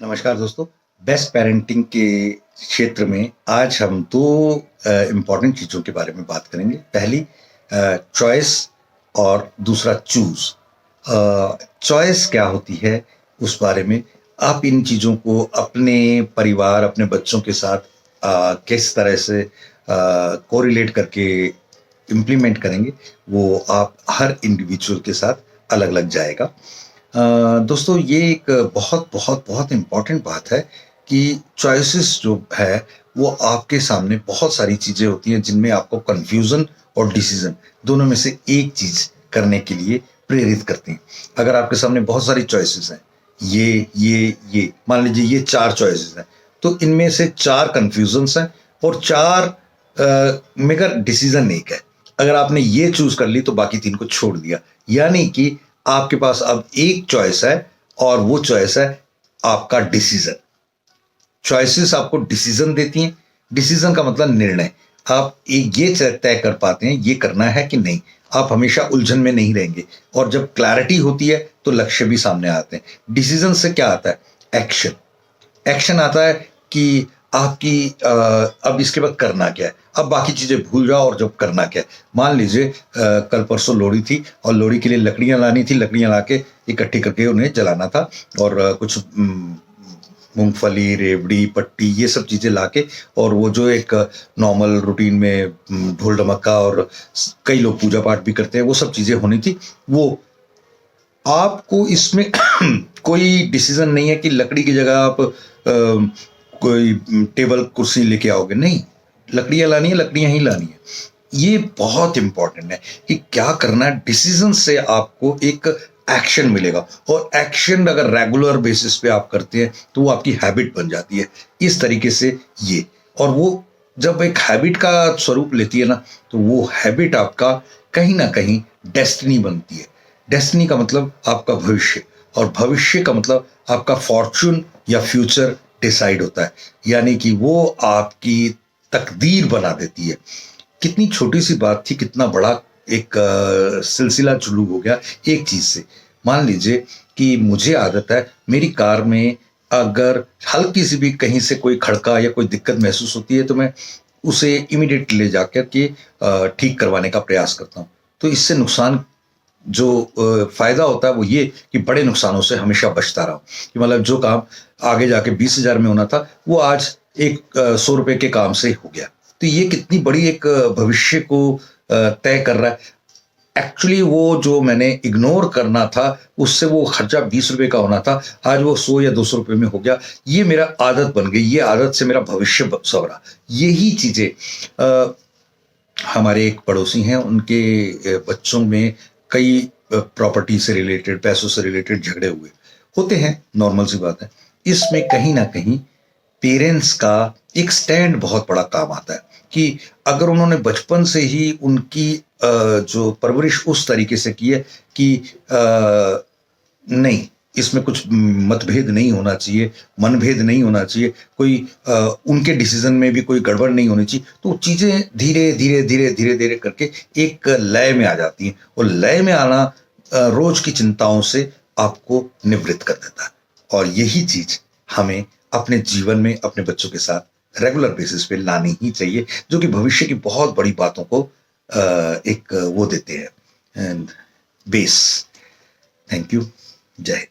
नमस्कार दोस्तों। Best parenting के क्षेत्र में आज हम दो इम्पोर्टेंट चीज़ों के बारे में बात करेंगे। पहली चॉइस और दूसरा चूज़। चॉइस क्या होती है उस बारे में आप इन चीज़ों को अपने परिवार, अपने बच्चों के साथ किस तरह से कोरिलेट करके इम्प्लीमेंट करेंगे, वो आप हर इंडिविजुअल के साथ अलग-अलग जाएगा। दोस्तों ये एक बहुत बहुत बहुत इम्पॉर्टेंट बात है कि चॉइसेस जो है वो आपके सामने बहुत सारी चीज़ें होती हैं जिनमें आपको कन्फ्यूज़न और डिसीज़न दोनों में से एक चीज़ करने के लिए प्रेरित करती हैं। अगर आपके सामने बहुत सारी चॉइसेस हैं, ये मान लीजिए ये 4 चॉइसेस हैं, तो इनमें से 4 कन्फ्यूज़न्स हैं और 4 मगर डिसीज़न एक है। अगर आपने ये चूज़ कर ली तो बाकी 3 को छोड़ दिया। यानी कि आपके पास अब एक चॉइस है और वो चॉइस है आपका डिसीजन। चॉइसेस आपको डिसीजन देती हैं। डिसीजन का मतलब निर्णय। आप ये तय कर पाते हैं ये करना है कि नहीं। आप हमेशा उलझन में नहीं रहेंगे और जब क्लैरिटी होती है तो लक्ष्य भी सामने आते हैं। डिसीजन से क्या आता है? एक्शन। एक्शन आता है कि आपकी अब इसके बाद करना क्या है। अब बाकी चीजें भूल जाओ और जब करना क्या है। मान लीजिए कल परसों लोहड़ी थी और लोहड़ी के लिए लकड़ियां लानी थी, लकड़ियां लाके इकट्ठी करके उन्हें जलाना था और कुछ मूंगफली, रेवड़ी, पट्टी ये सब चीजें लाके और वो जो एक नॉर्मल रूटीन में ढोल ढमक्का और कई लोग पूजा पाठ भी करते हैं वो सब चीजें होनी थी। वो आपको इसमें कोई डिसीजन नहीं है कि लकड़ी की जगह आप कोई टेबल कुर्सी लेके आओगे। नहीं, लकड़ियां लानी है, लकड़ियां ही लानी है। ये बहुत इंपॉर्टेंट है कि क्या करना है। डिसीजन से आपको एक एक्शन मिलेगा और एक्शन अगर रेगुलर बेसिस पे आप करते हैं तो वो आपकी हैबिट बन जाती है। इस तरीके से ये और वो जब एक हैबिट का स्वरूप लेती है ना तो वो हैबिट आपका कहीं ना कहीं डेस्टिनी बनती है। डेस्टिनी का मतलब आपका भविष्य और भविष्य का मतलब आपका फॉर्चून या फ्यूचर डिसाइड होता है। यानी कि वो आपकी तकदीर बना देती है। कितनी छोटी सी बात थी, कितना बड़ा एक सिलसिला शुरू हो गया एक चीज से। मान लीजिए कि मुझे आदत है मेरी कार में अगर हल्की सी भी कहीं से कोई खड़का या कोई दिक्कत महसूस होती है तो मैं उसे इमीडिएट ले जाकर के ठीक करवाने का प्रयास करता हूँ। तो इससे नुकसान जो फायदा होता है वो ये कि बड़े नुकसानों से हमेशा बचता रहा कि मतलब जो काम आगे जाके 20,000 में होना था वो आज एक 100 रुपए के काम से हो गया। तो ये कितनी बड़ी एक भविष्य को तय कर रहा है। एक्चुअली वो जो मैंने इग्नोर करना था उससे वो खर्चा 20 रुपए का होना था, आज वो 100 या 200 रुपए में हो गया। ये मेरा आदत बन गई। ये आदत से मेरा भविष्य सवरा। यही चीजें हमारे एक पड़ोसी हैं उनके बच्चों में कई प्रॉपर्टी से रिलेटेड, पैसों से रिलेटेड झगड़े हुए होते हैं। नॉर्मल सी बात है। इसमें कहीं ना कहीं पेरेंट्स का एक स्टैंड बहुत बड़ा काम आता है कि अगर उन्होंने बचपन से ही उनकी जो परवरिश उस तरीके से की है कि नहीं, इसमें कुछ मतभेद नहीं होना चाहिए, मनभेद नहीं होना चाहिए, कोई उनके डिसीजन में भी कोई गड़बड़ नहीं होनी चाहिए, तो चीजें धीरे धीरे धीरे धीरे धीरे करके एक लय में आ जाती हैं और लय में आना रोज की चिंताओं से आपको निवृत्त कर देता है। और यही चीज हमें अपने जीवन में अपने बच्चों के साथ रेगुलर बेसिस पे लानी ही चाहिए, जो कि भविष्य की बहुत बड़ी बातों को एक वो देते हैं बेस। Thank you. जय हिंद।